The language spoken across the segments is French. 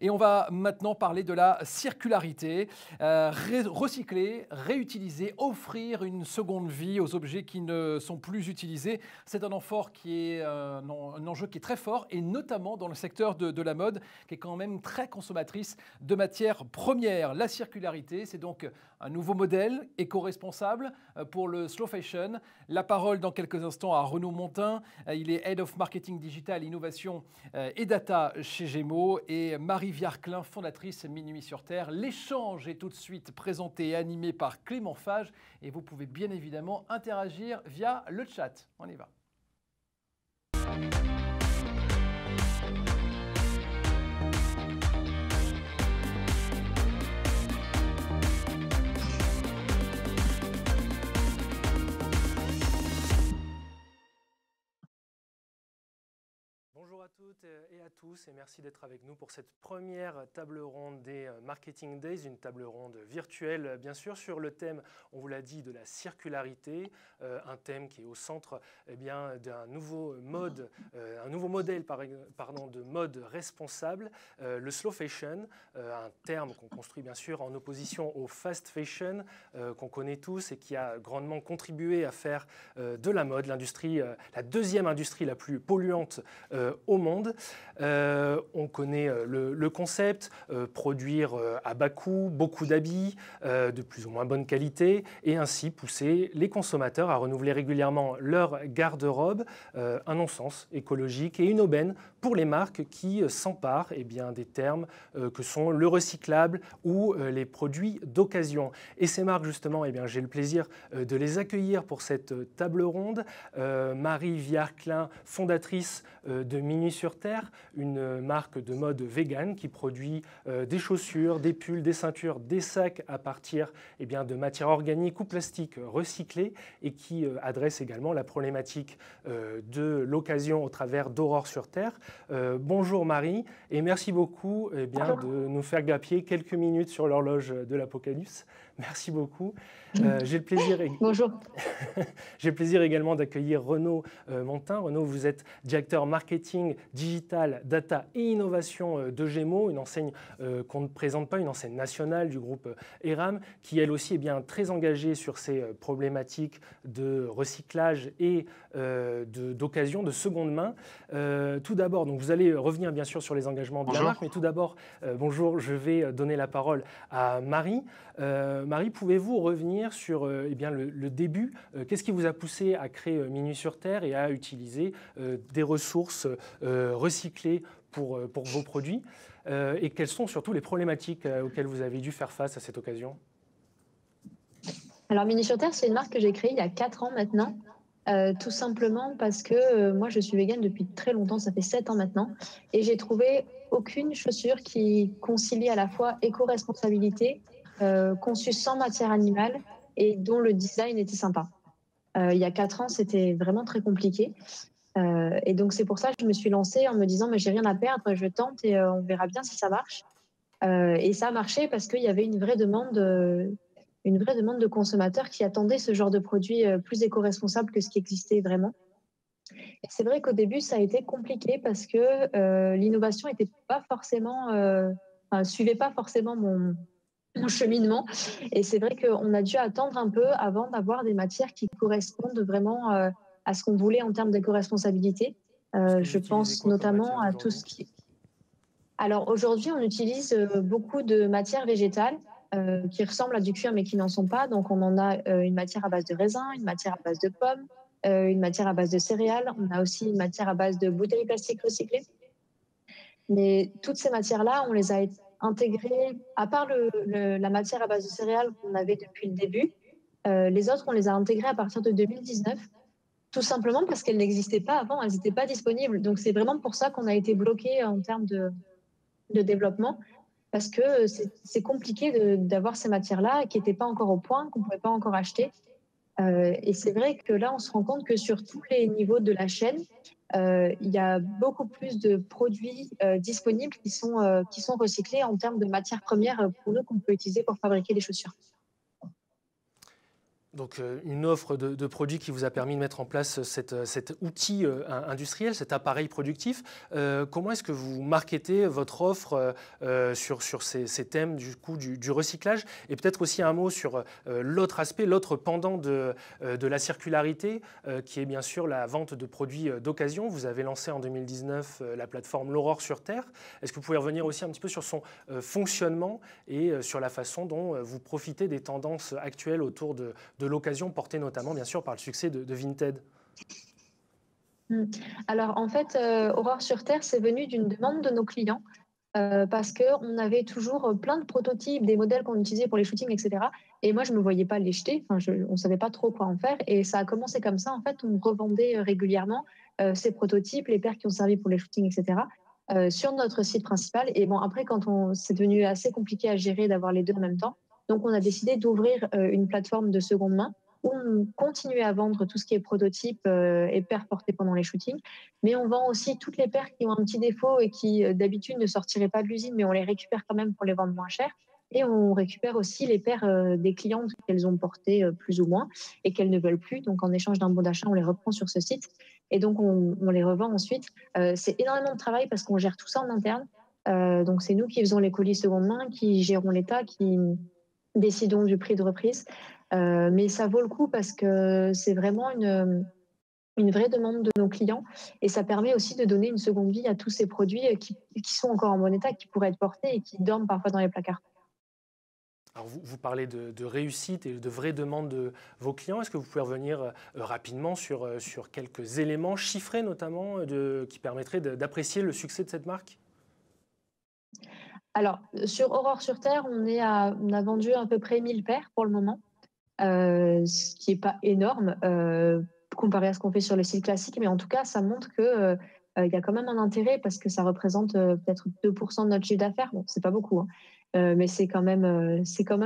Et on va maintenant parler de la circularité, recycler, réutiliser, offrir une seconde vie aux objets qui ne sont plus utilisés. C'est un effort qui est un enjeu qui est très fort et notamment dans le secteur de la mode qui est quand même très consommatrice de matières premières. La circularité, c'est donc un nouveau modèle éco-responsable pour le slow fashion. La parole dans quelques instants à Renaud Montin. Il est Head of Marketing Digital, Innovation et Data chez Gémeaux. Et Marie Viarclin, fondatrice Minuit sur Terre. L'échange est tout de suite présenté et animé par Clément Fage. Et vous pouvez bien évidemment interagir via le chat. On y va. Bonjour à toutes et à tous et merci d'être avec nous pour cette première table ronde des Marketing Days, une table ronde virtuelle bien sûr sur le thème, on vous l'a dit, de la circularité, un thème qui est au centre d'un nouveau mode, un nouveau modèle de mode responsable, le slow fashion, un terme qu'on construit bien sûr en opposition au fast fashion qu'on connaît tous et qui a grandement contribué à faire de la mode l'industrie, la deuxième industrie la plus polluante au monde. On connaît le concept, produire à bas coût, beaucoup d'habits, de plus ou moins bonne qualité, et ainsi pousser les consommateurs à renouveler régulièrement leur garde-robe, un non-sens écologique et une aubaine pour les marques qui s'emparent des termes que sont le recyclable ou les produits d'occasion. Et ces marques, justement, j'ai le plaisir de les accueillir pour cette table ronde. Marie Viarclin, fondatrice de Minuit sur Terre, une marque de mode vegan qui produit des chaussures, des pulls, des ceintures, des sacs à partir de matières organiques ou plastiques recyclées et qui adresse également la problématique de l'occasion au travers d'Aurore sur Terre. Bonjour Marie et merci beaucoup de nous faire gaspiller quelques minutes sur l'horloge de l'Apocalypse. Merci beaucoup. J'ai le plaisir. Bonjour. J'ai le plaisir également d'accueillir Renaud Montin. Renaud, vous êtes directeur marketing, digital, data et innovation de Gémeaux, une enseigne qu'on ne présente pas, une enseigne nationale du groupe ERAM, qui elle aussi est très engagée sur ces problématiques de recyclage et d'occasion, de seconde main. Tout d'abord, donc vous allez revenir bien sûr sur les engagements de la marque, mais tout d'abord, bonjour, je vais donner la parole à Marie. Marie, pouvez-vous revenir sur le début? Qu'est-ce qui vous a poussé à créer Minuit sur Terre et à utiliser des ressources recyclées pour vos produits? Et quelles sont surtout les problématiques auxquelles vous avez dû faire face à cette occasion? Alors, Minuit sur Terre, c'est une marque que j'ai créée il y a 4 ans maintenant. Tout simplement parce que moi, je suis végane depuis très longtemps, ça fait 7 ans maintenant. Et j'ai trouvé aucune chaussure qui concilie à la fois éco-responsabilité, conçue sans matière animale et dont le design était sympa. Il y a 4 ans, c'était vraiment très compliqué. Et donc, c'est pour ça que je me suis lancée en me disant, mais j'ai rien à perdre, je tente et on verra bien si ça marche. Et ça a marché parce qu'il y avait une vraie demande de consommateurs qui attendaient ce genre de produit plus éco-responsable que ce qui existait vraiment. Et c'est vrai qu'au début, ça a été compliqué parce que l'innovation était pas forcément, suivait pas forcément mon cheminement. Et c'est vrai qu'on a dû attendre un peu avant d'avoir des matières qui correspondent vraiment à ce qu'on voulait en termes d'éco-responsabilité. Je pense notamment à tout ce qui... Alors aujourd'hui, on utilise beaucoup de matières végétales qui ressemblent à du cuir mais qui n'en sont pas. Donc on en a une matière à base de raisin, une matière à base de pommes, une matière à base de céréales. On a aussi une matière à base de bouteilles plastiques recyclées. Mais toutes ces matières-là, on les a intégrées, à part la matière à base de céréales qu'on avait depuis le début, les autres, on les a intégrées à partir de 2019. Tout simplement parce qu'elles n'existaient pas avant, elles n'étaient pas disponibles. Donc c'est vraiment pour ça qu'on a été bloqué en termes de développement, parce que c'est compliqué d'avoir ces matières-là qui n'étaient pas encore au point, qu'on ne pouvait pas encore acheter. Et c'est vrai que là, on se rend compte que sur tous les niveaux de la chaîne, il y a beaucoup plus de produits disponibles qui sont recyclés en termes de matières premières pour nous qu'on peut utiliser pour fabriquer des chaussures. Donc une offre de produits qui vous a permis de mettre en place cet outil industriel, cet appareil productif. Comment est-ce que vous marketez votre offre sur ces thèmes du recyclage? Et peut-être aussi un mot sur l'autre aspect, l'autre pendant de la circularité, qui est bien sûr la vente de produits d'occasion. Vous avez lancé en 2019 la plateforme L'Aurore sur Terre. Est-ce que vous pouvez revenir aussi un petit peu sur son fonctionnement et sur la façon dont vous profitez des tendances actuelles autour de l'occasion, portée notamment bien sûr par le succès de Vinted? Alors en fait, Aurore sur Terre, c'est venu d'une demande de nos clients parce qu'on avait toujours plein de prototypes, des modèles qu'on utilisait pour les shootings, etc. Et moi, je ne me voyais pas les jeter, on ne savait pas trop quoi en faire. Et ça a commencé comme ça, en fait, on revendait régulièrement ces prototypes, les paires qui ont servi pour les shootings, etc. Sur notre site principal. Et bon, après, c'est devenu assez compliqué à gérer d'avoir les deux en même temps. Donc, on a décidé d'ouvrir une plateforme de seconde main où on continue à vendre tout ce qui est prototype et paires portées pendant les shootings. Mais on vend aussi toutes les paires qui ont un petit défaut et qui, d'habitude, ne sortiraient pas de l'usine, mais on les récupère quand même pour les vendre moins cher. Et on récupère aussi les paires des clientes qu'elles ont portées plus ou moins et qu'elles ne veulent plus. Donc, en échange d'un bon d'achat, on les reprend sur ce site. Et donc, on les revend ensuite. C'est énormément de travail parce qu'on gère tout ça en interne. Donc, c'est nous qui faisons les colis seconde main, qui gérons l'état, qui décidons du prix de reprise. Mais ça vaut le coup parce que c'est vraiment une vraie demande de nos clients et ça permet aussi de donner une seconde vie à tous ces produits qui sont encore en bon état, qui pourraient être portés et qui dorment parfois dans les placards. Alors vous parlez de réussite et de vraies demandes de vos clients. Est-ce que vous pouvez revenir rapidement sur quelques éléments chiffrés notamment qui permettraient d'apprécier le succès de cette marque? Alors, sur Aurore sur Terre, on a vendu à peu près 1000 paires pour le moment, ce qui n'est pas énorme comparé à ce qu'on fait sur le site classique, mais en tout cas, ça montre que il y a quand même un intérêt parce que ça représente peut-être 2% de notre chiffre d'affaires. Bon, c'est pas beaucoup, hein, mais c'est quand même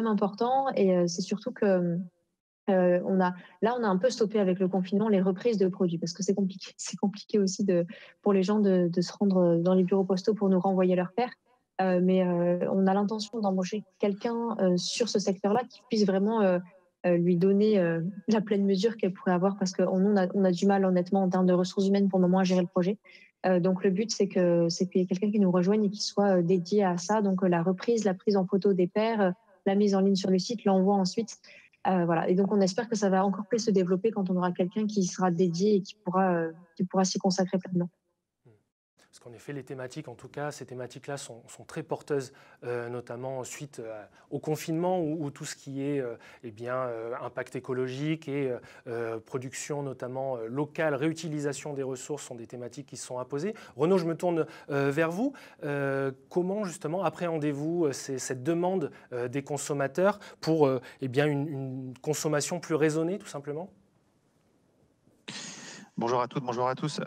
important et c'est surtout que on a un peu stoppé avec le confinement les reprises de produits parce que c'est compliqué. C'est compliqué aussi pour les gens de se rendre dans les bureaux postaux pour nous renvoyer leurs paires. Mais on a l'intention d'embaucher quelqu'un sur ce secteur-là qui puisse vraiment lui donner la pleine mesure qu'elle pourrait avoir parce on a du mal honnêtement en termes de ressources humaines pour le moment à gérer le projet. Donc le but c'est qu'il y ait quelqu'un qui nous rejoigne et qui soit dédié à ça. Donc la reprise, la prise en photo des paires, la mise en ligne sur le site, l'envoi ensuite. Voilà. Et donc, on espère que ça va encore plus se développer quand on aura quelqu'un qui sera dédié et qui pourra s'y consacrer pleinement. Parce qu'en effet, les thématiques, en tout cas, ces thématiques-là sont très porteuses, notamment suite au confinement où tout ce qui est impact écologique et production notamment locale, réutilisation des ressources sont des thématiques qui se sont imposées. Renaud, je me tourne vers vous. Comment justement appréhendez-vous cette demande des consommateurs pour une consommation plus raisonnée, tout simplement? Bonjour à toutes, bonjour à tous.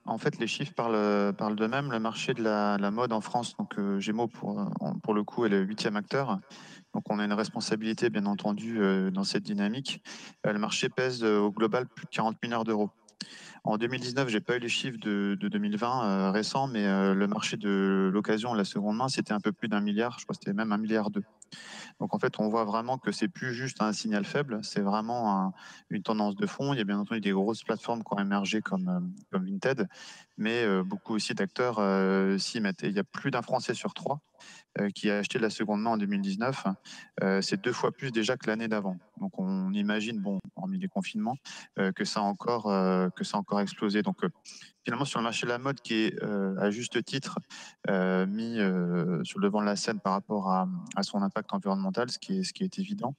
En fait, les chiffres parlent d'eux-mêmes. Le marché de la mode en France, donc Gémeaux pour le coup est le 8e acteur. Donc on a une responsabilité bien entendu dans cette dynamique. Le marché pèse au global plus de 40 milliards d'euros. En 2019, j'ai pas eu les chiffres de 2020 récents, mais le marché de l'occasion, la seconde main, c'était un peu plus d'1 milliard. Je crois que c'était même 1,2 milliard. Donc en fait, on voit vraiment que c'est plus juste un signal faible, c'est vraiment une tendance de fond. Il y a bien entendu des grosses plateformes qui ont émergé comme Vinted, mais beaucoup aussi d'acteurs s'y mettent. Et il y a plus d'un Français sur trois qui a acheté de la seconde main en 2019. C'est 2 fois plus déjà que l'année d'avant. Donc on imagine, bon, hormis les confinements, que ça a encore explosé. Donc finalement, sur le marché de la mode qui est à juste titre mis sur le devant de la scène par rapport à son impact environnemental, ce qui est évident,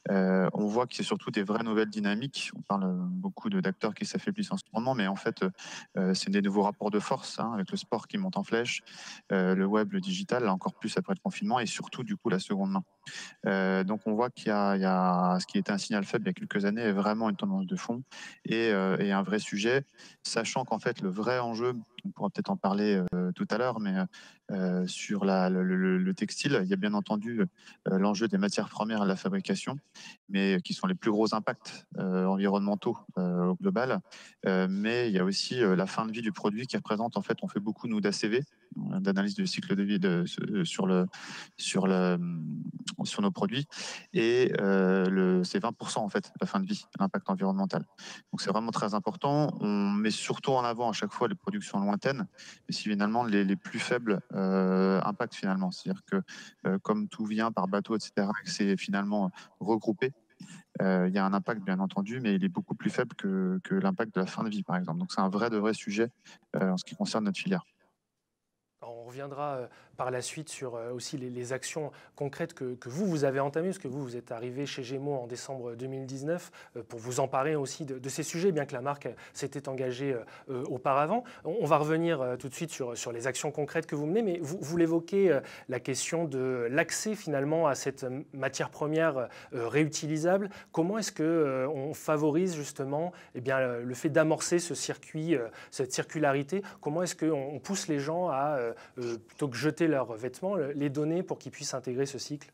on voit que c'est surtout des vraies nouvelles dynamiques. On parle beaucoup d'acteurs qui s'affaiblissent en ce moment, mais en fait, c'est des nouveaux rapports de force, hein, avec le sport qui monte en flèche, le web, le digital, là encore plus après le confinement, et surtout du coup la seconde main. Donc on voit il y a ce qui était un signal faible il y a quelques années est vraiment une tendance de fond et un vrai sujet, sachant qu'en fait le vrai enjeu, on pourra peut-être en parler tout à l'heure, mais sur le textile, il y a bien entendu l'enjeu des matières premières à la fabrication, mais qui sont les plus gros impacts environnementaux au global. Mais il y a aussi la fin de vie du produit qui représente, en fait, on fait beaucoup, nous, d'ACV, d'analyse de cycle de vie sur nos produits. Et c'est 20% en fait, la fin de vie, l'impact environnemental. Donc c'est vraiment très important. On met surtout en avant à chaque fois les productions lointaines, mais si finalement les plus faibles impacts finalement. C'est-à-dire que comme tout vient par bateau, etc., que c'est finalement regroupé, il y a un impact bien entendu, mais il est beaucoup plus faible que l'impact de la fin de vie, par exemple. Donc c'est un vrai de vrai sujet en ce qui concerne notre filière. On reviendra par la suite sur aussi les actions concrètes que vous avez entamées, parce que vous êtes arrivé chez Gémeaux en décembre 2019 pour vous emparer aussi de ces sujets, bien que la marque s'était engagée auparavant. On va revenir tout de suite sur les actions concrètes que vous menez, mais vous l'évoquez, la question de l'accès finalement à cette matière première réutilisable. Comment est-ce qu'on favorise justement le fait d'amorcer ce circuit, cette circularité? Comment est-ce qu'on pousse les gens à plutôt que jeter leurs vêtements, les donner pour qu'ils puissent intégrer ce cycle?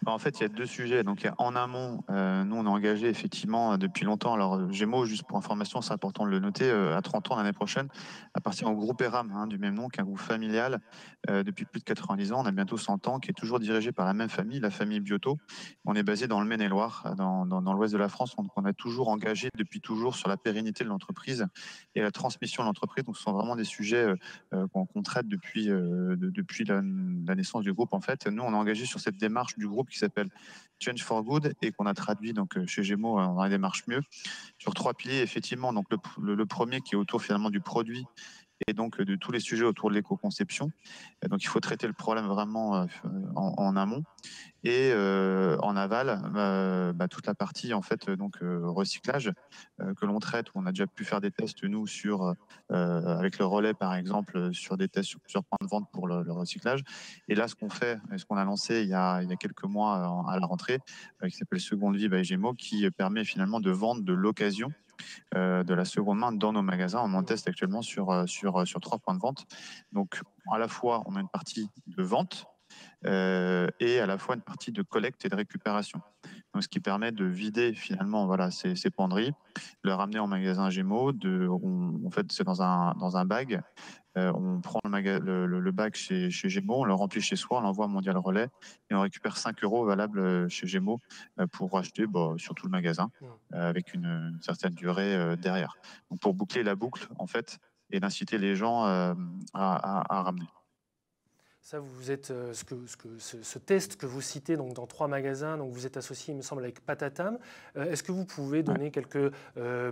En fait, il y a deux sujets. Donc, en amont, nous, on est engagé effectivement depuis longtemps. Alors, Gémeaux, juste pour information, c'est important de le noter, à 30 ans l'année prochaine, appartient au groupe ERAM, du même nom, qui est un groupe familial depuis plus de 90 ans. On a bientôt 100 ans, qui est toujours dirigé par la même famille, la famille Biotto. On est basé dans le Maine-et-Loire, dans l'ouest de la France. Donc, on a toujours engagé depuis toujours sur la pérennité de l'entreprise et la transmission de l'entreprise. Donc, ce sont vraiment des sujets qu'on traite depuis la naissance du groupe. En fait, nous, on est engagé sur cette démarche du groupe qui s'appelle Change for Good et qu'on a traduit donc chez Gémeaux dans la démarche mieux sur trois piliers effectivement. Donc le premier qui est autour finalement du produit et donc de tous les sujets autour de l'éco-conception. Donc il faut traiter le problème vraiment en amont. Et en aval, toute la partie en fait donc recyclage que l'on traite, où on a déjà pu faire des tests nous sur avec le relais par exemple sur des tests sur plusieurs points de vente pour le recyclage. Et là, ce qu'on fait, et ce qu'on a lancé il y a quelques mois à la rentrée, qui s'appelle Seconde Vie by Gémeaux, qui permet finalement de vendre de l'occasion de la seconde main dans nos magasins. On en teste actuellement sur 3 points de vente. Donc, à la fois, on a une partie de vente et à la fois une partie de collecte et de récupération. Donc, ce qui permet de vider finalement voilà, ces penderies, de les ramener en magasin Gémeaux. En fait, c'est dans un bag. On prend le bag chez Gémeaux, on le remplit chez soi, on l'envoie à Mondial Relais et on récupère 5 euros valables chez Gémeaux pour acheter sur tout le magasin avec une certaine durée derrière. Donc pour boucler la boucle, en fait, et d'inciter les gens à ramener. Ça, vous êtes ce test que vous citez donc dans 3 magasins, donc vous êtes associé, il me semble, avec Patatam. Est-ce que vous pouvez donner quelques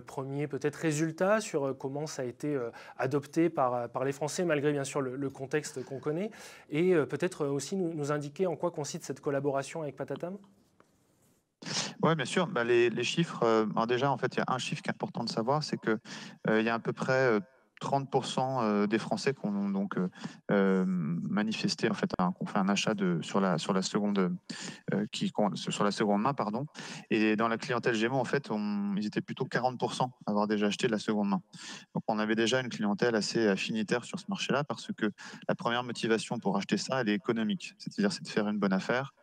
premiers peut-être résultats sur comment ça a été adopté par les Français, malgré bien sûr le contexte qu'on connaît, et peut-être aussi nous indiquer en quoi consiste cette collaboration avec Patatam? Oui, bien sûr. Les chiffres, alors déjà, en fait, il y a un chiffre qui est important de savoir, c'est que il y a à peu près 30% des Français qui ont donc manifesté, en fait, qu'on fait un achat sur la seconde, sur la seconde main, pardon. Et dans la clientèle Gémeaux, en fait, ils étaient plutôt 40% à avoir déjà acheté de la seconde main. Donc, on avait déjà une clientèle assez affinitaire sur ce marché-là parce que la première motivation pour acheter ça, elle est économique. C'est-à-dire, c'est de faire une bonne affaire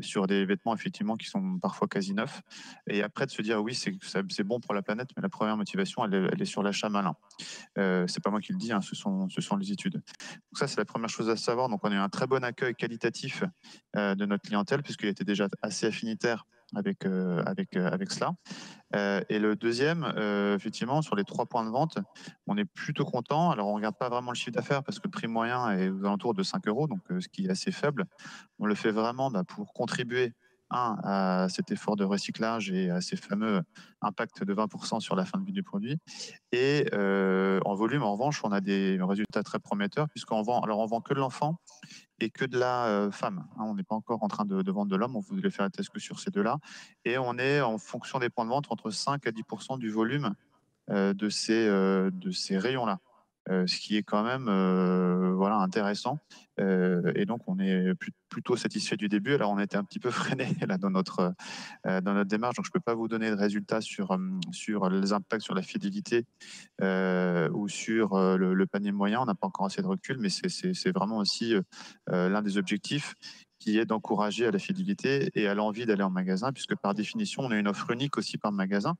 sur des vêtements, effectivement, qui sont parfois quasi neufs. Et après, de se dire, oui, c'est bon pour la planète, mais la première motivation, elle est sur l'achat malin. C'est pas moi qui le dis, ce sont les études. Donc ça, c'est la première chose à savoir. Donc on a eu un très bon accueil qualitatif de notre clientèle, puisqu'il était déjà assez affinitaire avec cela. Et le deuxième, effectivement, sur les 3 points de vente, on est plutôt content. Alors on ne regarde pas vraiment le chiffre d'affaires parce que le prix moyen est aux alentours de 5 euros, donc ce qui est assez faible. On le fait vraiment pour contribuer à cet effort de recyclage et à ces fameux impacts de 20% sur la fin de vie du produit. Et en volume, en revanche, on a des résultats très prometteurs puisqu'on vend, alors on vend que de l'enfant et que de la femme. On n'est pas encore en train de vendre de l'homme, on voulait faire la test que sur ces deux-là. Et on est, en fonction des points de vente, entre 5 à 10% du volume de ces rayons-là. ce qui est quand même voilà, intéressant. Et donc, on est plutôt satisfait du début. Alors, on a été un petit peu freiné là, dans notre démarche, donc je ne peux pas vous donner de résultats sur les impacts sur la fidélité ou sur le panier moyen. On n'a pas encore assez de recul, mais c'est vraiment aussi l'un des objectifs qui est d'encourager à la fidélité et à l'envie d'aller en magasin, puisque par définition, on a une offre unique aussi par magasin,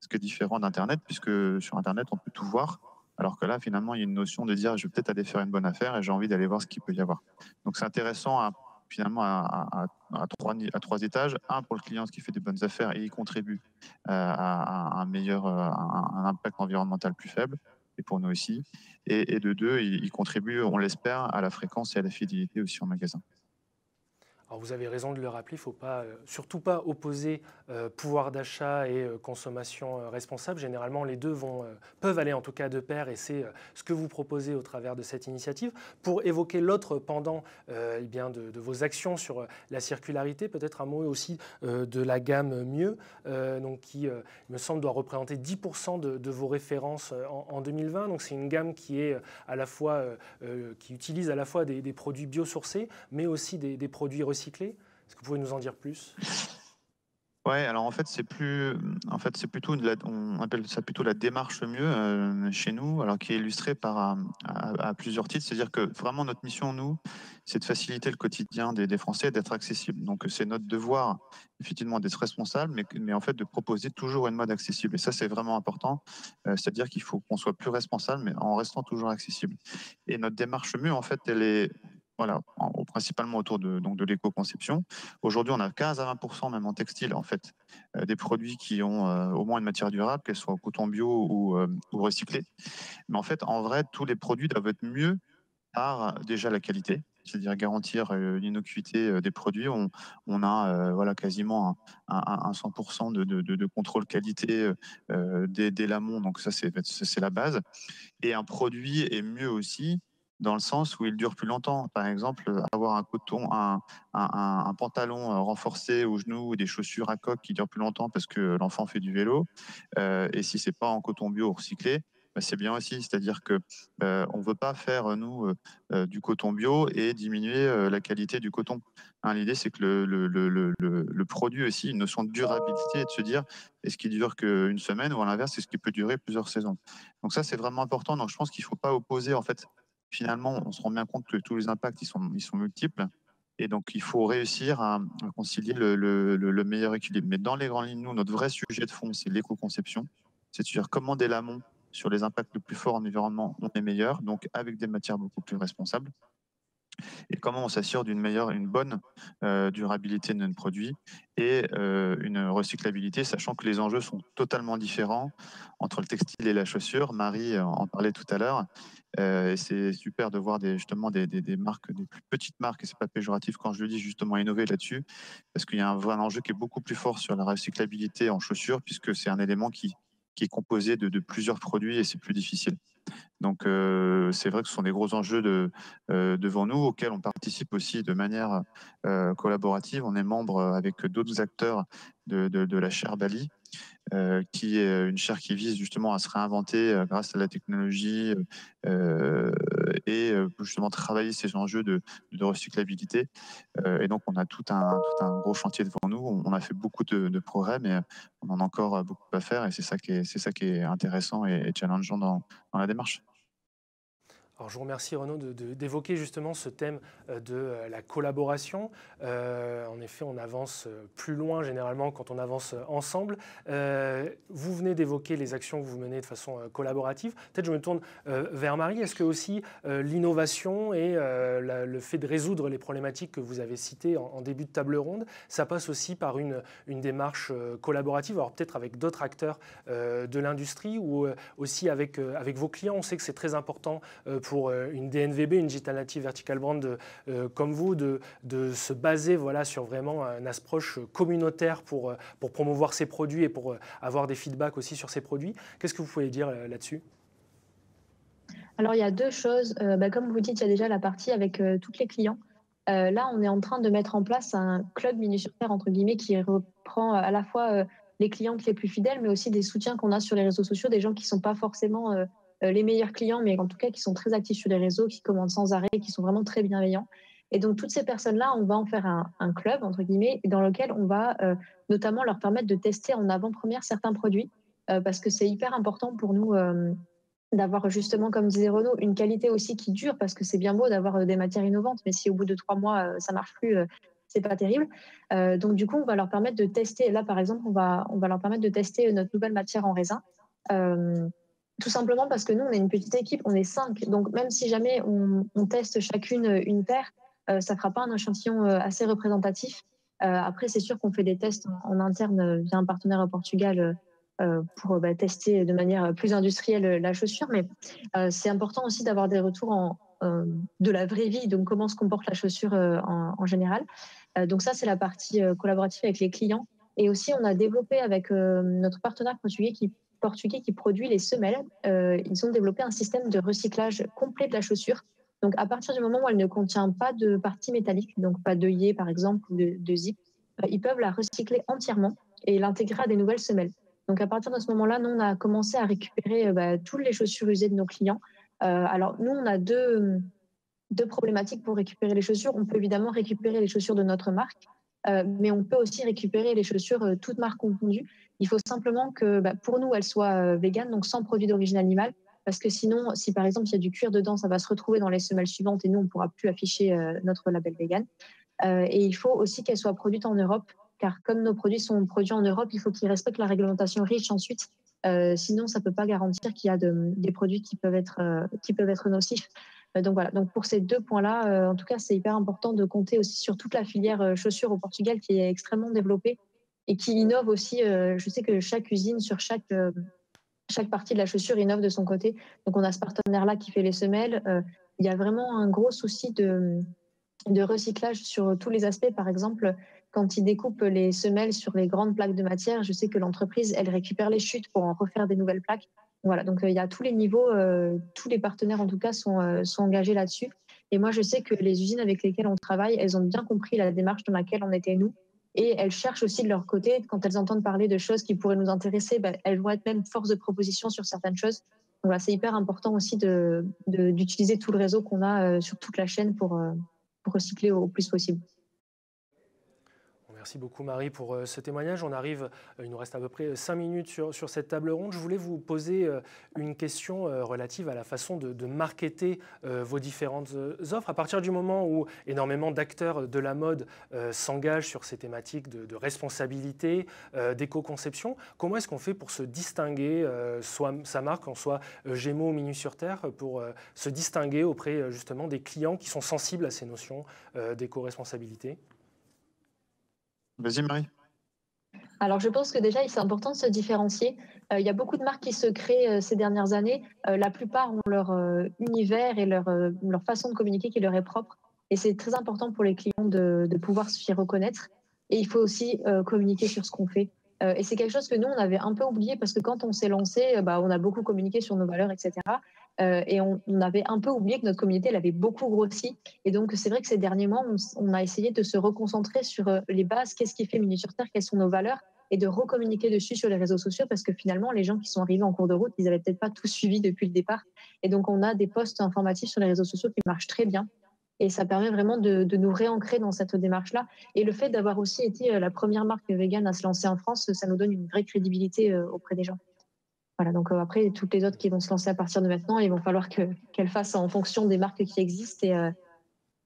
ce qui est différent d'Internet, puisque sur Internet, on peut tout voir, alors que là, finalement, il y a une notion de dire, je vais peut-être aller faire une bonne affaire et j'ai envie d'aller voir ce qu'il peut y avoir. Donc, c'est intéressant finalement à trois étages. Un, pour le client, ce qui fait des bonnes affaires et il contribue à un meilleur un impact environnemental plus faible, et pour nous aussi. Et de deux, il contribue, on l'espère, à la fréquence et à la fidélité aussi en magasin. Alors vous avez raison de le rappeler, il ne faut surtout pas opposer pouvoir d'achat et consommation responsable. Généralement, les deux peuvent aller en tout cas de pair et c'est ce que vous proposez au travers de cette initiative. Pour évoquer l'autre pendant de vos actions sur la circularité, peut-être un mot aussi de la gamme Mieux, qui, il me semble, doit représenter 10% de vos références en 2020. Donc c'est une gamme qui est à la fois, qui utilise à la fois des produits biosourcés, mais aussi des produits recyclés. Est-ce que vous pouvez nous en dire plus? Ouais, alors en fait, c'est plutôt on appelle ça plutôt la démarche Mieux chez nous, alors qui est illustrée à plusieurs titres. C'est-à-dire que vraiment notre mission, nous, c'est de faciliter le quotidien des Français et d'être accessible. Donc c'est notre devoir, effectivement, d'être responsable, mais en fait de proposer toujours une mode accessible. Et ça, c'est vraiment important. C'est-à-dire qu'il faut qu'on soit plus responsable, mais en restant toujours accessible. Et notre démarche Mieux, en fait, elle est voilà, principalement autour donc de l'éco-conception. Aujourd'hui, on a 15 à 20%, même en textile, en fait, des produits qui ont au moins une matière durable, qu'elle soit en coton bio ou recyclée. Mais en fait, en vrai, tous les produits doivent être mieux par déjà la qualité, c'est-à-dire garantir l'innocuité des produits. On a voilà, quasiment un 100% de contrôle qualité dès l'amont, donc ça, c'est la base. Et un produit est mieux aussi dans le sens où il dure plus longtemps. Par exemple, avoir un pantalon renforcé au genou ou des chaussures à coque qui durent plus longtemps parce que l'enfant fait du vélo. Et si c'est pas en coton bio ou recyclé, bah, c'est bien aussi. C'est-à-dire que on veut pas faire nous du coton bio et diminuer la qualité du coton. Hein, l'idée, c'est que le produit aussi, une notion de durabilité et de se dire est-ce qu'il dure qu'une semaine ou à l'inverse, est-ce qu'il peut durer plusieurs saisons. Donc ça, c'est vraiment important. Donc je pense qu'il ne faut pas opposer. En fait, finalement, on se rend bien compte que tous les impacts, ils sont multiples. Et donc, il faut réussir à concilier le meilleur équilibre. Mais dans les grandes lignes, nous, notre vrai sujet de fond, c'est l'éco-conception. C'est-à-dire comment dès l'amont, sur les impacts les plus forts en environnement, on est meilleur, donc avec des matières beaucoup plus responsables. Et comment on s'assure une bonne durabilité de notre produit et une recyclabilité, sachant que les enjeux sont totalement différents entre le textile et la chaussure. Marie en parlait tout à l'heure. Et c'est super de voir justement des marques, des plus petites marques, et c'est pas péjoratif quand je le dis, justement innover là-dessus, parce qu'il y a un vrai enjeu qui est beaucoup plus fort sur la recyclabilité en chaussures, puisque c'est un élément qui est composé de plusieurs produits et c'est plus difficile. Donc c'est vrai que ce sont des gros enjeux devant nous, auxquels on participe aussi de manière collaborative. On est membre avec d'autres acteurs de la chaire Bali, qui est une chaire qui vise justement à se réinventer grâce à la technologie et justement travailler ces enjeux de recyclabilité. Et donc on a tout un gros chantier devant nous. On a fait beaucoup de progrès, mais on en a encore beaucoup à faire et c'est ça qui est intéressant et challengeant dans la démarche. Alors, je vous remercie Renaud d'évoquer justement ce thème de la collaboration. En effet, on avance plus loin généralement quand on avance ensemble. Vous venez d'évoquer les actions que vous menez de façon collaborative. Peut-être je me tourne vers Marie. Est-ce que aussi l'innovation et le fait de résoudre les problématiques que vous avez citées en début de table ronde, ça passe aussi par une démarche collaborative, alors peut-être avec d'autres acteurs de l'industrie ou aussi avec vos clients? On sait que c'est très important pour une DNVB, une Digital Native Vertical Brand comme vous, de se baser voilà, sur vraiment une approche communautaire pour promouvoir ses produits et pour avoir des feedbacks aussi sur ces produits. Qu'est-ce que vous pouvez dire là-dessus? Alors, il y a deux choses. Comme vous dites, il y a déjà la partie avec tous les clients. Là, on est en train de mettre en place un club minuscule, entre guillemets, qui reprend à la fois les clients les plus fidèles, mais aussi des soutiens qu'on a sur les réseaux sociaux, des gens qui ne sont pas forcément les meilleurs clients, mais en tout cas qui sont très actifs sur les réseaux, qui commandent sans arrêt, qui sont vraiment très bienveillants. Et donc, toutes ces personnes-là, on va en faire un club, entre guillemets, dans lequel on va notamment leur permettre de tester en avant-première certains produits, parce que c'est hyper important pour nous d'avoir justement, comme disait Renaud, une qualité aussi qui dure, parce que c'est bien beau d'avoir des matières innovantes, mais si au bout de 3 mois, ça marche plus, c'est pas terrible. Donc, du coup, on va leur permettre de tester. Là, par exemple, on va leur permettre de tester notre nouvelle matière en raisin. Tout simplement parce que nous, on est une petite équipe, on est 5. Donc, même si jamais on teste chacune une paire, ça ne fera pas un échantillon assez représentatif. Après, c'est sûr qu'on fait des tests en interne via un partenaire au Portugal pour tester de manière plus industrielle la chaussure. Mais c'est important aussi d'avoir des retours de la vraie vie, donc comment se comporte la chaussure en général. Donc ça, c'est la partie collaborative avec les clients. Et aussi, on a développé avec notre partenaire portugais qui produit les semelles. Ils ont développé un système de recyclage complet de la chaussure. Donc, à partir du moment où elle ne contient pas de partie métallique, donc pas d'œillet par exemple ou de zip, ils peuvent la recycler entièrement et l'intégrer à des nouvelles semelles. Donc, à partir de ce moment-là, nous, on a commencé à récupérer toutes les chaussures usées de nos clients. Alors, nous, on a deux problématiques pour récupérer les chaussures. On peut évidemment récupérer les chaussures de notre marque, mais on peut aussi récupérer les chaussures toutes marques confondues. Il faut simplement que pour nous, elles soient véganes, donc sans produit d'origine animale, parce que sinon, si par exemple il y a du cuir dedans, ça va se retrouver dans les semelles suivantes et nous, on ne pourra plus afficher notre label vegan. Et il faut aussi qu'elles soient produites en Europe, car comme nos produits sont produits en Europe, il faut qu'ils respectent la réglementation REACH ensuite. Sinon, ça ne peut pas garantir qu'il y a des produits qui peuvent être nocifs. Donc voilà, donc pour ces 2 points-là, en tout cas, c'est hyper important de compter aussi sur toute la filière chaussures au Portugal qui est extrêmement développée et qui innove aussi. Je sais que chaque usine sur chaque partie de la chaussure innove de son côté. Donc on a ce partenaire-là qui fait les semelles. Il y a vraiment un gros souci de recyclage sur tous les aspects. Par exemple, quand ils découpent les semelles sur les grandes plaques de matière, je sais que l'entreprise, elle récupère les chutes pour en refaire des nouvelles plaques. Voilà, donc il y a tous les niveaux, tous les partenaires en tout cas sont engagés là-dessus. Et moi, je sais que les usines avec lesquelles on travaille, elles ont bien compris la démarche dans laquelle on était nous. Et elles cherchent aussi de leur côté, quand elles entendent parler de choses qui pourraient nous intéresser, elles vont être même force de proposition sur certaines choses. Donc voilà, c'est hyper important aussi d'utiliser tout le réseau qu'on a sur toute la chaîne pour recycler au plus possible. Merci beaucoup Marie pour ce témoignage. Il nous reste à peu près 5 minutes sur cette table ronde. Je voulais vous poser une question relative à la façon de marketer vos différentes offres. À partir du moment où énormément d'acteurs de la mode s'engagent sur ces thématiques de responsabilité, d'éco-conception, comment est-ce qu'on fait pour se distinguer, soit sa marque, en soit Gémeaux ou Minus sur Terre, pour se distinguer auprès justement des clients qui sont sensibles à ces notions d'éco-responsabilité ? Vas-y, Marie. Alors, je pense que déjà, c'est important de se différencier. Il y a beaucoup de marques qui se créent ces dernières années. La plupart ont leur univers et leur façon de communiquer qui leur est propre. Et c'est très important pour les clients de pouvoir se faire reconnaître. Et il faut aussi communiquer sur ce qu'on fait. Et c'est quelque chose que nous, on avait un peu oublié parce que quand on s'est lancé, on a beaucoup communiqué sur nos valeurs, etc. Et on avait un peu oublié que notre communauté, elle avait beaucoup grossi. Et donc, c'est vrai que ces derniers mois, on a essayé de se reconcentrer sur les bases, qu'est-ce qui fait Minus sur Terre, quelles sont nos valeurs, et de recommuniquer dessus sur les réseaux sociaux parce que finalement, les gens qui sont arrivés en cours de route, ils n'avaient peut-être pas tout suivi depuis le départ. Et donc, on a des posts informatifs sur les réseaux sociaux qui marchent très bien. Et ça permet vraiment de nous réancrer dans cette démarche-là. Et le fait d'avoir aussi été la première marque vegan à se lancer en France, ça nous donne une vraie crédibilité auprès des gens. Voilà, donc après, toutes les autres qui vont se lancer à partir de maintenant, il va falloir qu'elles fassent en fonction des marques qui existent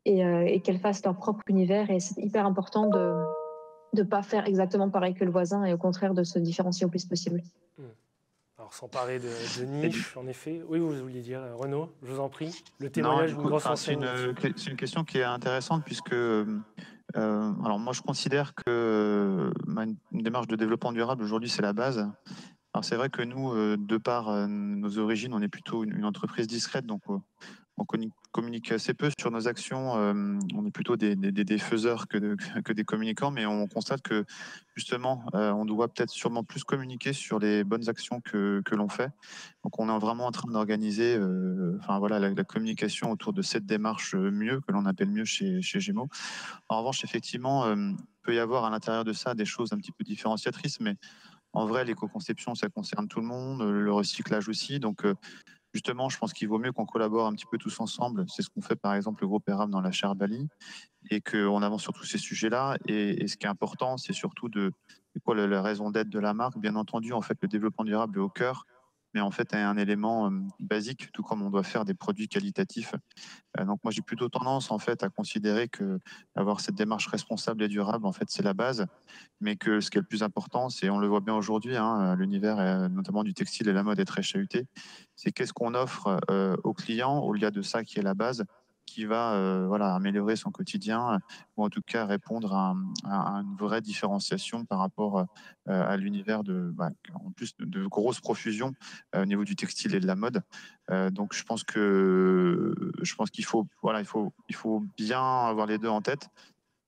et qu'elles fassent leur propre univers. Et c'est hyper important de ne pas faire exactement pareil que le voisin et au contraire de se différencier au plus possible. Alors, s'emparer de niche, en effet. Oui, vous vouliez dire, Renaud, je vous en prie. Le témoignage d'une grosse enseigne. C'est une question qui est intéressante puisque alors moi, je considère que une démarche de développement durable, aujourd'hui, c'est la base. Alors c'est vrai que nous, de par nos origines, on est plutôt une entreprise discrète, donc on communique assez peu sur nos actions. On est plutôt des faiseurs que des communicants, mais on constate que justement, on doit peut-être sûrement plus communiquer sur les bonnes actions que l'on fait. Donc on est vraiment en train d'organiser la communication autour de cette démarche mieux, que l'on appelle mieux chez Gémeaux. En revanche, effectivement, il peut y avoir à l'intérieur de ça des choses un petit peu différenciatrices, mais en vrai, l'éco-conception, ça concerne tout le monde, le recyclage aussi. Donc, justement, je pense qu'il vaut mieux qu'on collabore un petit peu tous ensemble. C'est ce qu'on fait par exemple le groupe ERAM dans la chaire Bali, et qu'on avance sur tous ces sujets-là. Et ce qui est important, c'est surtout quoi la raison d'être de la marque. Bien entendu, en fait, le développement durable est au cœur, mais en fait, est un élément basique, tout comme on doit faire des produits qualitatifs. Donc moi, j'ai plutôt tendance en fait à considérer que avoir cette démarche responsable et durable, en fait, c'est la base, mais que ce qui est le plus important, c'est, on le voit bien aujourd'hui, hein, l'univers notamment du textile et la mode est très chahuté, c'est qu'est-ce qu'on offre aux clients au-delà de ça qui est la base, qui va voilà, améliorer son quotidien, ou en tout cas répondre à une vraie différenciation par rapport à l'univers en plus de grosses profusions au niveau du textile et de la mode. Donc je pense qu'il faut, voilà, il faut bien avoir les deux en tête.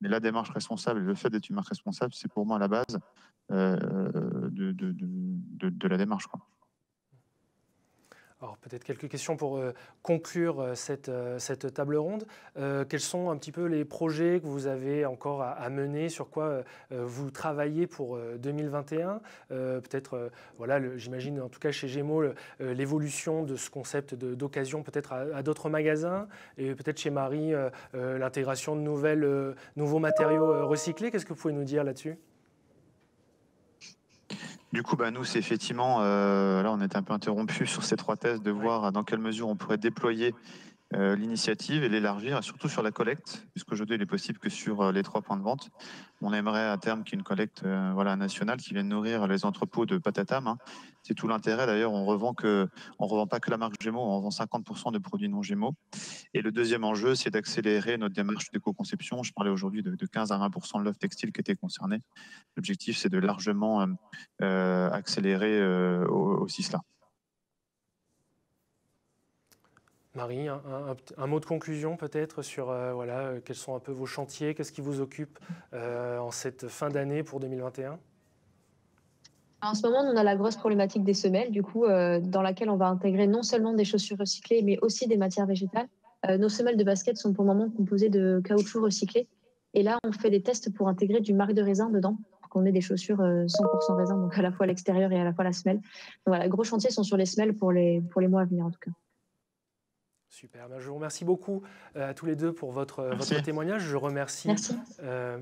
Mais la démarche responsable et le fait d'être une marque responsable, c'est pour moi la base de la démarche, quoi. Alors peut-être quelques questions pour conclure cette table ronde. Quels sont un petit peu les projets que vous avez encore à mener, sur quoi vous travaillez pour 2021? Peut-être, voilà, j'imagine en tout cas chez Gémeaux, l'évolution de ce concept d'occasion peut-être à d'autres magasins, et peut-être chez Marie, l'intégration de nouveaux matériaux recyclés. Qu'est-ce que vous pouvez nous dire là-dessus? Du coup, nous, c'est effectivement, là, on est un peu interrompu sur ces 3 tests, de voir dans quelle mesure on pourrait déployer l'initiative et l'élargir, surtout sur la collecte, puisque aujourd'hui, il est possible que sur les 3 points de vente. On aimerait à terme qu'il y ait une collecte voilà, nationale qui vienne nourrir les entrepôts de Patatam, hein. C'est tout l'intérêt. D'ailleurs, on revend pas que la marque Gémeaux, on revend 50% de produits non Gémeaux. Et le deuxième enjeu, c'est d'accélérer notre démarche d'éco-conception. Je parlais aujourd'hui de 15 à 20% de l'offre textile qui était concernée. L'objectif, c'est de largement accélérer aussi cela. Marie, un mot de conclusion peut-être sur voilà, quels sont un peu vos chantiers, qu'est-ce qui vous occupe en cette fin d'année pour 2021? En ce moment, on a la grosse problématique des semelles, du coup, dans laquelle on va intégrer non seulement des chaussures recyclées, mais aussi des matières végétales. Nos semelles de basket sont pour le moment composées de caoutchouc recyclé. Et là, on fait des tests pour intégrer du marc de raisin dedans, pour qu'on ait des chaussures 100% raisin, donc à la fois l'extérieur et à la fois la semelle. Donc voilà, gros chantiers sont sur les semelles pour les mois à venir en tout cas. Super, je vous remercie beaucoup à tous les deux pour votre témoignage. Je remercie,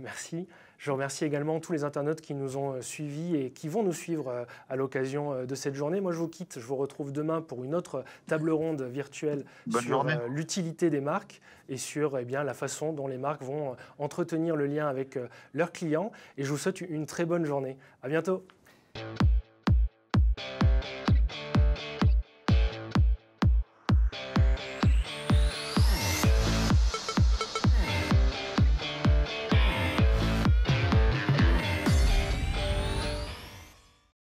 merci. Je remercie également tous les internautes qui nous ont suivis et qui vont nous suivre à l'occasion de cette journée. Moi, je vous quitte, je vous retrouve demain pour une autre table ronde virtuelle sur l'utilité des marques et sur la façon dont les marques vont entretenir le lien avec leurs clients. Et je vous souhaite une très bonne journée. À bientôt.